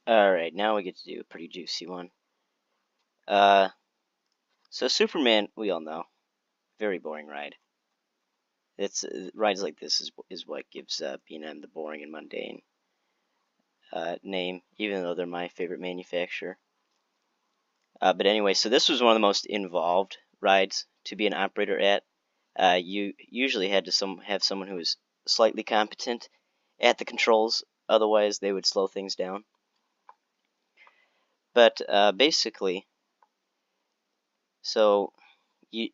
Alright, now we get to do a pretty juicy one. So Superman, we all know, very boring ride. It's rides like this is what gives B&M the boring and mundane name, even though they're my favorite manufacturer. But anyway, so this was one of the most involved rides to be an operator at. You usually had to have someone who was slightly competent at the controls, otherwise they would slow things down. But basically, so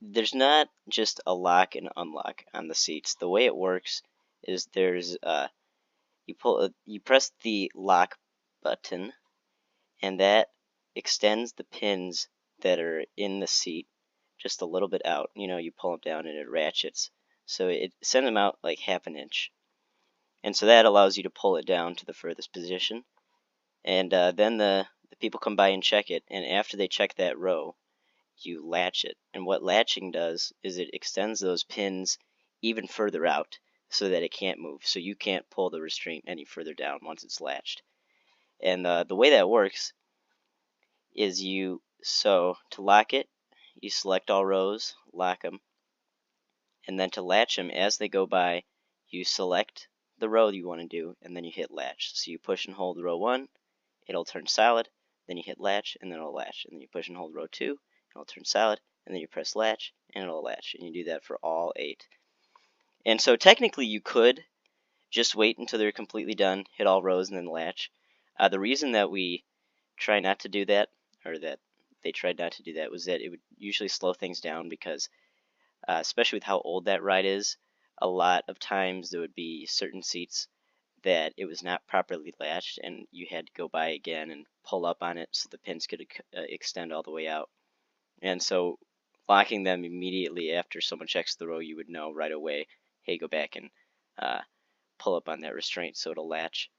there's not just a lock and unlock on the seats. The way it works is there's you press the lock button, and that extends the pins that are in the seat just a little bit out. You pull them down and it ratchets, so it sends them out like half an inch, and so that allows you to pull it down to the furthest position. And then the people come by and check it, and after they check that row, you latch it. And what latching does is it extends those pins even further out so that it can't move. So you can't pull the restraint any further down once it's latched. And the way that works is to lock it, you select all rows, lock them, and then to latch them as they go by, you select the row you want to do, and then you hit latch. So you push and hold row 1, it'll turn solid, then you hit latch, and then it'll latch, and then you push and hold row 2, it'll turn solid, and then you press latch, and it'll latch, and you do that for all 8. And so technically you could just wait until they're completely done, hit all rows, and then latch. The reason that we try not to do that, or that they tried not to do that, was that it would usually slow things down because, especially with how old that ride is, a lot of times there would be certain seats that it was not properly latched, and you had to go by again and pull up on it so the pins could extend all the way out. And so locking them immediately after someone checks the row, you would know right away, hey, go back and pull up on that restraint so it'll latch.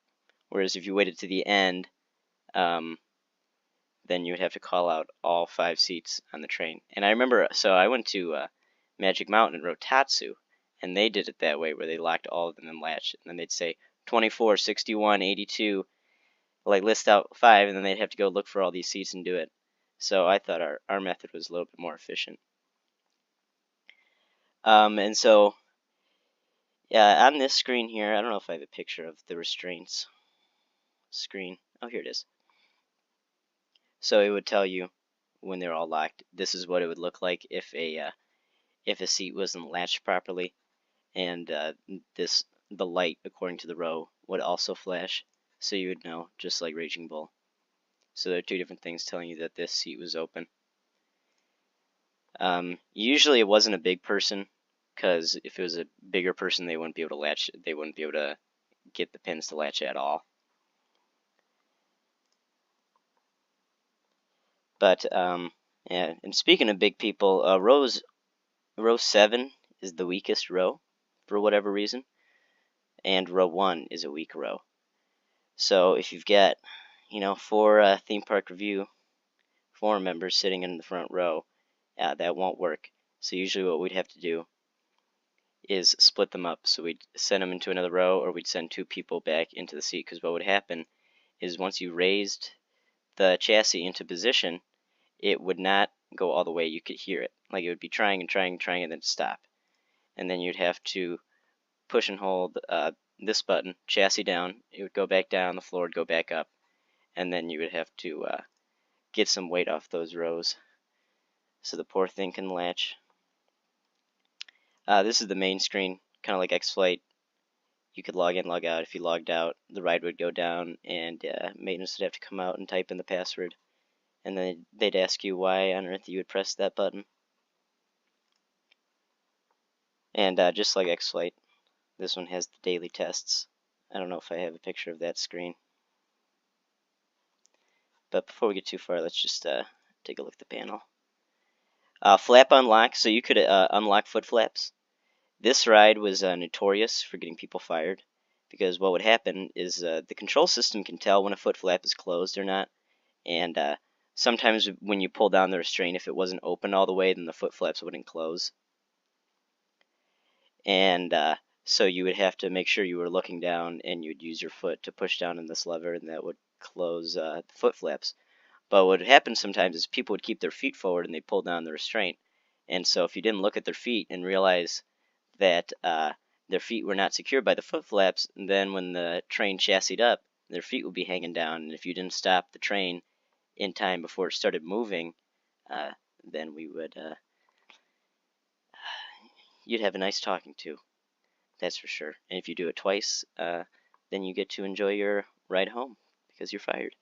Whereas if you waited to the end, then you would have to call out all 5 seats on the train. And I remember, so I went to Magic Mountain and rode Tatsu, and they did it that way, where they locked all of them and latched, and then they'd say 24, 61, 82, like list out 5, and then they'd have to go look for all these seats and do it. So I thought our method was a little bit more efficient. And so, yeah, on this screen here, I don't know if I have a picture of the restraints screen. Oh, here it is. So it would tell you when they're all locked. This is what it would look like if a seat wasn't latched properly, and the light according to the row would also flash, so you would know, just like Raging Bull. So there are 2 different things telling you that this seat was open. Usually it wasn't a big person, because if it was a bigger person, they wouldn't be able to latch. They wouldn't be able to get the pins to latch at all. But yeah. And speaking of big people, row 7 is the weakest row for whatever reason, and row 1 is a weak row. So if you've got 4 theme park review forum members sitting in the front row, that won't work. So usually what we'd have to do is split them up. So we'd send them into another row, or we'd send 2 people back into the seat, because what would happen is once you raised the chassis into position, it would not go all the way. You could hear it. Like it would be trying and trying and trying and then stop. And then you'd have to push and hold this button, chassis down. It would go back down, the floor would go back up, and then you would have to get some weight off those rows so the poor thing can latch. This is the main screen, kind of like X-Flight. You could log in, log out. If you logged out, the ride would go down, and maintenance would have to come out and type in the password. And then they'd ask you why on earth you would press that button. And just like X-Flight, this one has the daily tests. I don't know if I have a picture of that screen. But before we get too far, let's just take a look at the panel. Flap unlock, so you could unlock foot flaps. This ride was notorious for getting people fired, because what would happen is the control system can tell when a foot flap is closed or not, and sometimes when you pull down the restraint, if it wasn't open all the way, then the foot flaps wouldn't close. And so you would have to make sure you were looking down, and you would use your foot to push down on this lever, and that would close the foot flaps. But what would happen sometimes is people would keep their feet forward and they pull down the restraint. And so if you didn't look at their feet and realize that their feet were not secured by the foot flaps, then when the train chassised up, their feet would be hanging down. And if you didn't stop the train in time before it started moving, then you'd have a nice talking to. That's for sure. And if you do it twice, then you get to enjoy your ride home because you're fired.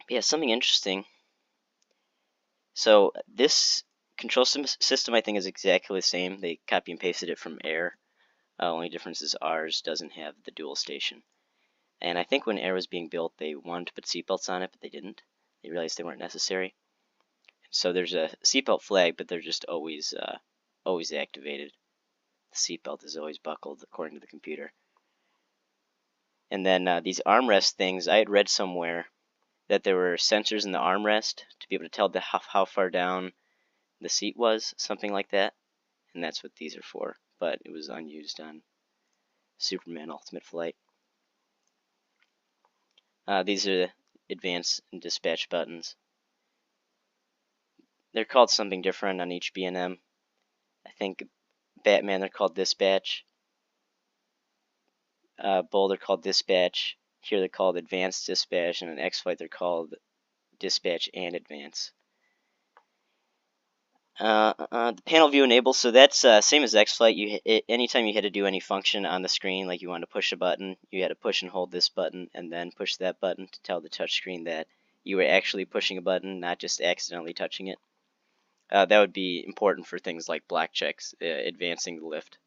Yeah, something interesting. So this control system, I think, is exactly the same. They copy and pasted it from Air. Only difference is ours doesn't have the dual station. And I think when Air was being built, they wanted to put seatbelts on it, but they didn't. They realized they weren't necessary. So there's a seatbelt flag, but they're just always activated. The seatbelt is always buckled according to the computer. And then these armrest things, I had read somewhere that there were sensors in the armrest to be able to tell how far down the seat was, something like that. And that's what these are for. But it was unused on Superman Ultimate Flight. These are the advanced and dispatch buttons. They're called something different on each B&M. I think Batman, they're called dispatch. Bull, they're called dispatch. Here they're called advanced dispatch, and in X-Flight they're called dispatch and advance. The panel view enable, so that's same as X-Flight. Anytime you had to do any function on the screen, like you wanted to push a button, you had to push and hold this button and then push that button to tell the touchscreen that you were actually pushing a button, not just accidentally touching it. That would be important for things like block checks, advancing the lift,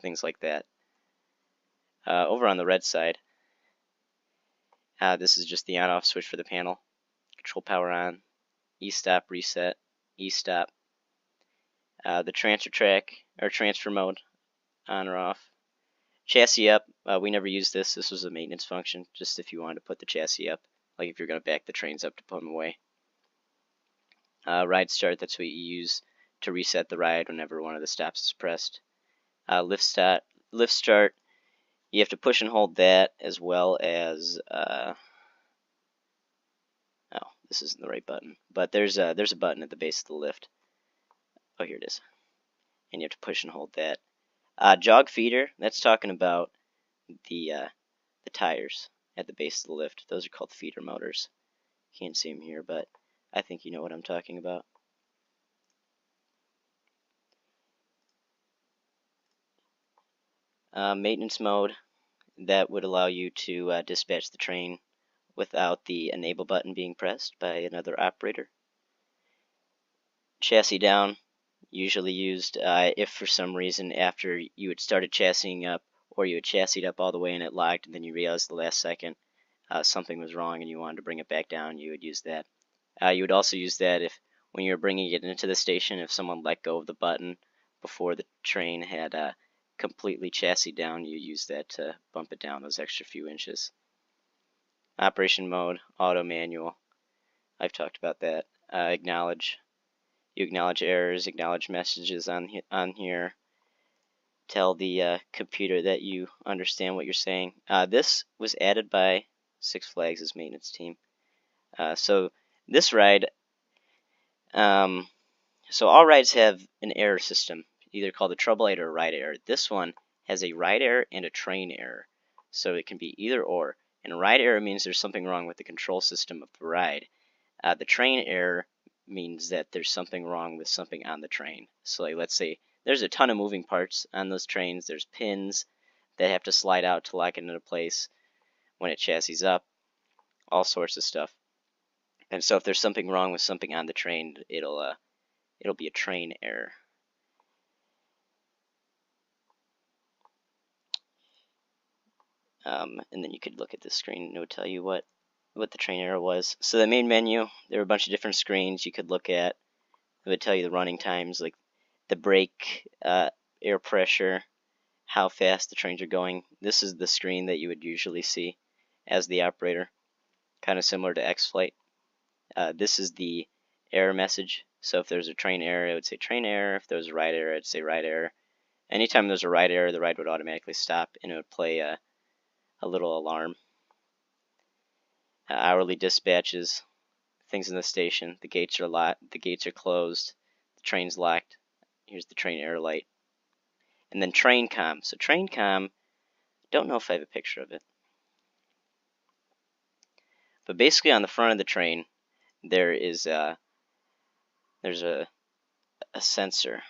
things like that. Over on the red side, this is just the on-off switch for the panel. Control power on, E-stop, reset, E-stop. The transfer track, or transfer mode, on or off. Chassis up, we never used this. This was a maintenance function, just if you wanted to put the chassis up, like if you're going to back the trains up to put them away. Ride start, that's what you use to reset the ride whenever one of the stops is pressed. Lift start, you have to push and hold that, as well as oh, this isn't the right button, but there's a button at the base of the lift. Oh, here it is, and you have to push and hold that. Jog feeder, that's talking about the tires at the base of the lift. Those are called feeder motors. Can't see them here, but I think you know what I'm talking about. Maintenance mode, that would allow you to dispatch the train without the enable button being pressed by another operator. Chassis down, usually used if for some reason after you had started chassising up, or you had chassised up all the way and it locked, and then you realized the last second something was wrong and you wanted to bring it back down, you would use that. You would also use that if, when you were bringing it into the station, if someone let go of the button before the train had completely chassis down, you use that to bump it down those extra few inches. Operation mode, auto manual. I've talked about that. Acknowledge. You acknowledge errors, acknowledge messages on here. Tell the computer that you understand what you're saying. This was added by Six Flags' maintenance team. So this ride, so all rides have an error system, either called a trouble light or a ride error. This one has a ride error and a train error, so it can be either or. And a ride error means there's something wrong with the control system of the ride. The train error means that there's something wrong with something on the train. So like, let's say there's a ton of moving parts on those trains. There's pins that have to slide out to lock it into place when it chassis up, all sorts of stuff. And so if there's something wrong with something on the train, it'll be a train error. And then you could look at the screen and it would tell you what the train error was. So the main menu, there were a bunch of different screens you could look at. It would tell you the running times, like the brake, air pressure, how fast the trains are going. This is the screen that you would usually see as the operator, kind of similar to X-Flight. This is the error message. So if there's a train error, it would say train error. If there was a ride error, it'd say ride error. Anytime there's a ride error, the ride would automatically stop, and it would play a little alarm. Hourly dispatches, things in the station. The gates are locked. The gates are closed. The train's locked. Here's the train error light. And then train comm. So train comm, don't know if I have a picture of it. But basically on the front of the train, there's a sensor.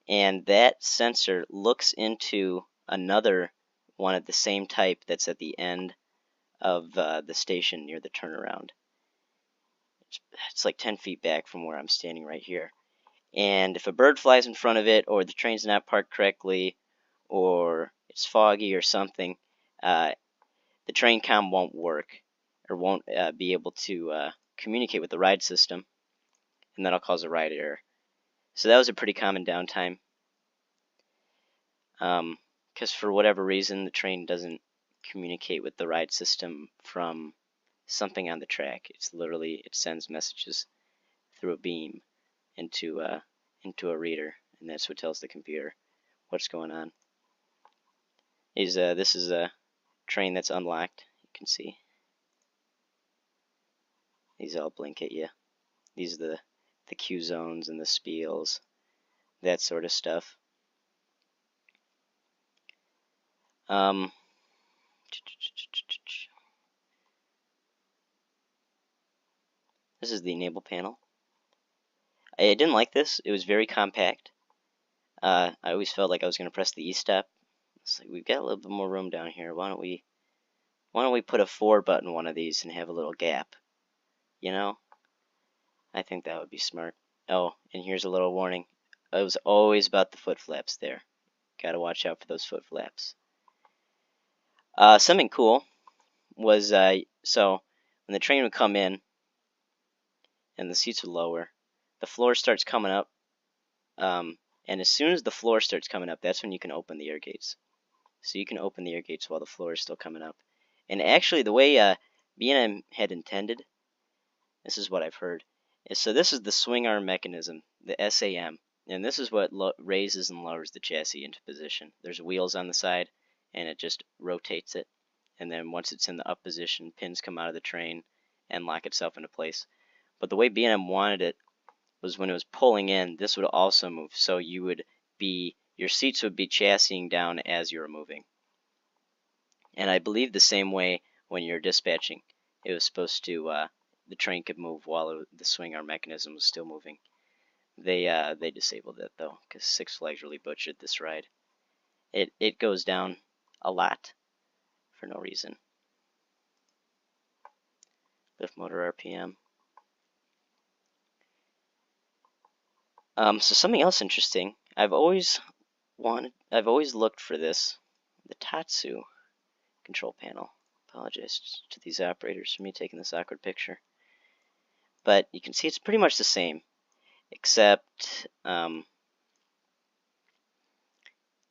And that sensor looks into another one of the same type that's at the end of the station near the turnaround. It's like 10 feet back from where I'm standing right here. And if a bird flies in front of it, or the train's not parked correctly, or it's foggy or something, the train comm won't work, or won't be able to communicate with the ride system, and that'll cause a ride error. So that was a pretty common downtime, because for whatever reason the train doesn't communicate with the ride system from something on the track. It's literally, it sends messages through a beam into a reader, and that's what tells the computer what's going on. This is a train that's unlocked. You can see these all blink at you. These are the Q zones and the spiels, that sort of stuff. This is the enable panel. I didn't like this. It was very compact. I always felt like I was going to press the E step. It's like, we've got a little bit more room down here. Why don't we put a 4 button one of these and have a little gap? You know? I think that would be smart. Oh, and here's a little warning. It was always about the foot flaps there. Gotta watch out for those foot flaps. Something cool was, so when the train would come in and the seats would lower, the floor starts coming up, and as soon as the floor starts coming up, that's when you can open the air gates. So you can open the air gates while the floor is still coming up. And actually, the way B&M had intended, this is what I've heard, is so this is the swing arm mechanism, the SAM, and this is what raises and lowers the chassis into position. There's wheels on the side, and it just rotates it. And then once it's in the up position, pins come out of the train and lock itself into place. But the way B&M wanted it was when it was pulling in, this would also move. So your seats would be chassising down as you were moving. And I believe the same way when you're dispatching, it was supposed to, the train could move while the swing arm mechanism was still moving. They disabled it though, because Six Flags really butchered this ride. It goes down a lot for no reason. Lift motor RPM. So something else interesting. I've always looked for this. The Tatsu control panel. Apologize to these operators for me taking this awkward picture. But you can see it's pretty much the same, except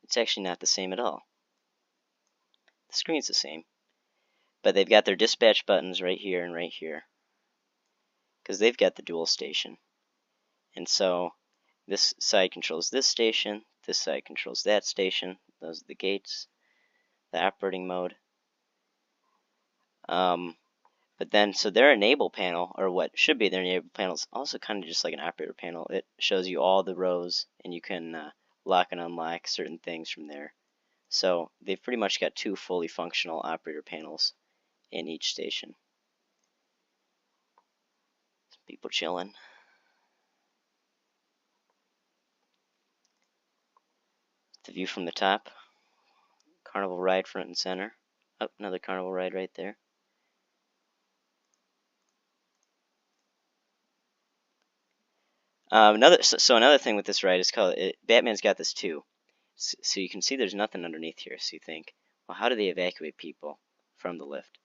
it's actually not the same at all. The screen's the same, but they've got their dispatch buttons right here and right here, because they've got the dual station. And so this side controls this station, this side controls that station. Those are the gates, the operating mode. But then, so their enable panel, or what should be their enable panel, is also kind of just like an operator panel. It shows you all the rows, and you can lock and unlock certain things from there. So they've pretty much got 2 fully functional operator panels in each station. Some people chilling. The view from the top. Carnival ride front and center. Oh, another carnival ride right there. Another thing with this ride is Batman's got this too. So you can see there's nothing underneath here. So you think, well, how do they evacuate people from the lift?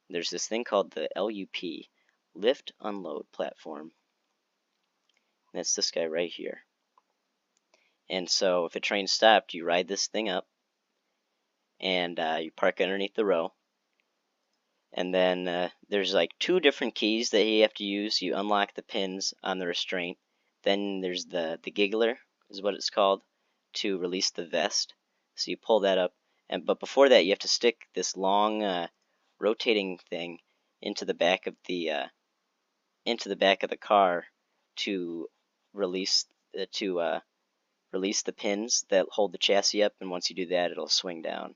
There's this thing called the LUP, Lift Unload Platform. And that's this guy right here. And so if a train stopped, you ride this thing up, and you park underneath the row. And then there's like 2 different keys that you have to use. You unlock the pins on the restraint. Then there's the giggler, is what it's called, to release the vest. So you pull that up, but before that you have to stick this long rotating thing into the back of the car to release release the pins that hold the chassis up, and once you do that, it'll swing down,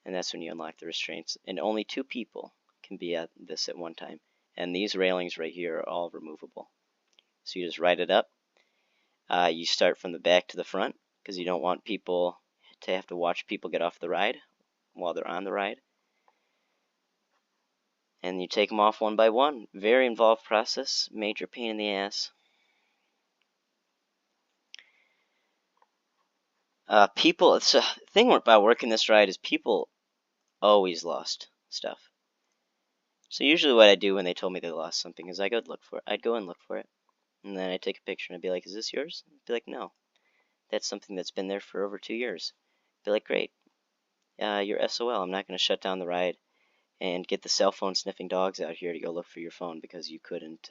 and that's when you unlock the restraints. And only 2 people can be at this at one time, and these railings right here are all removable. So you just ride it up. You start from the back to the front because you don't want people to have to watch people get off the ride while they're on the ride. And you take them off one by one. Very involved process, major pain in the ass. So the thing about working this ride is people always lost stuff. So usually what I do when they told me they lost something is I'd go and look for it. And then I'd take a picture and I'd be like, is this yours? I'd be like, no. That's something that's been there for over 2 years. I'd be like, great. You're SOL. I'm not going to shut down the ride and get the cell phone sniffing dogs out here to go look for your phone because you couldn't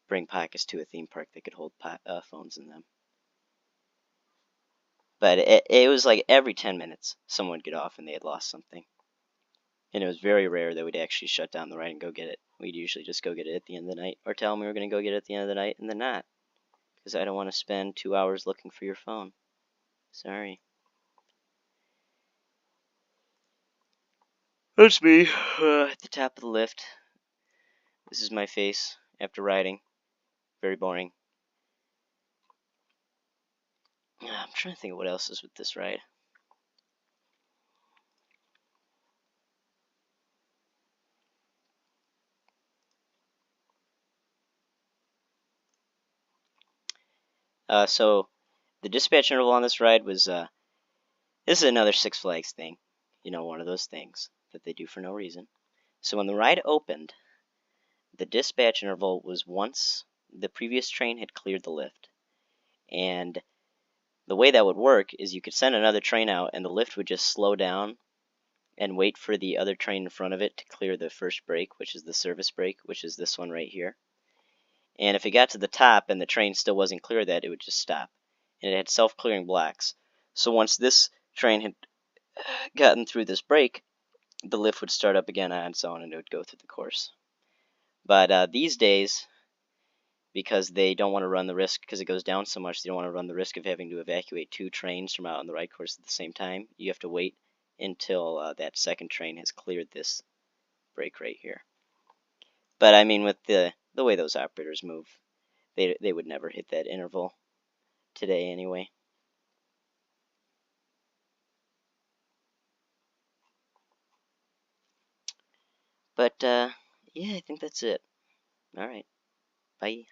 bring pockets to a theme park that could hold phones in them. But it was like every 10 minutes someone would get off and they had lost something. And it was very rare that we'd actually shut down the ride and go get it. We'd usually just go get it at the end of the night or tell them we were going to go get it at the end of the night and then not. Because I don't want to spend 2 hours looking for your phone. Sorry. That's me at the top of the lift. This is my face after riding. Very boring. I'm trying to think of what else is with this ride. So the dispatch interval on this ride was, this is another Six Flags thing. You know, one of those things that they do for no reason. So when the ride opened, the dispatch interval was once the previous train had cleared the lift. And the way that would work is you could send another train out and the lift would just slow down and wait for the other train in front of it to clear the first brake, which is the service brake, which is this one right here. And if it got to the top and the train still wasn't clear of that, it would just stop. And it had self-clearing blocks. So once this train had gotten through this brake, the lift would start up again on its own and it would go through the course. But these days, because they don't want to run the risk, because it goes down so much, they don't want to run the risk of having to evacuate 2 trains from out on the ride course at the same time. You have to wait until that second train has cleared this brake right here. But I mean, with the way those operators move, they would never hit that interval today anyway. But yeah, I think that's it. All right, bye.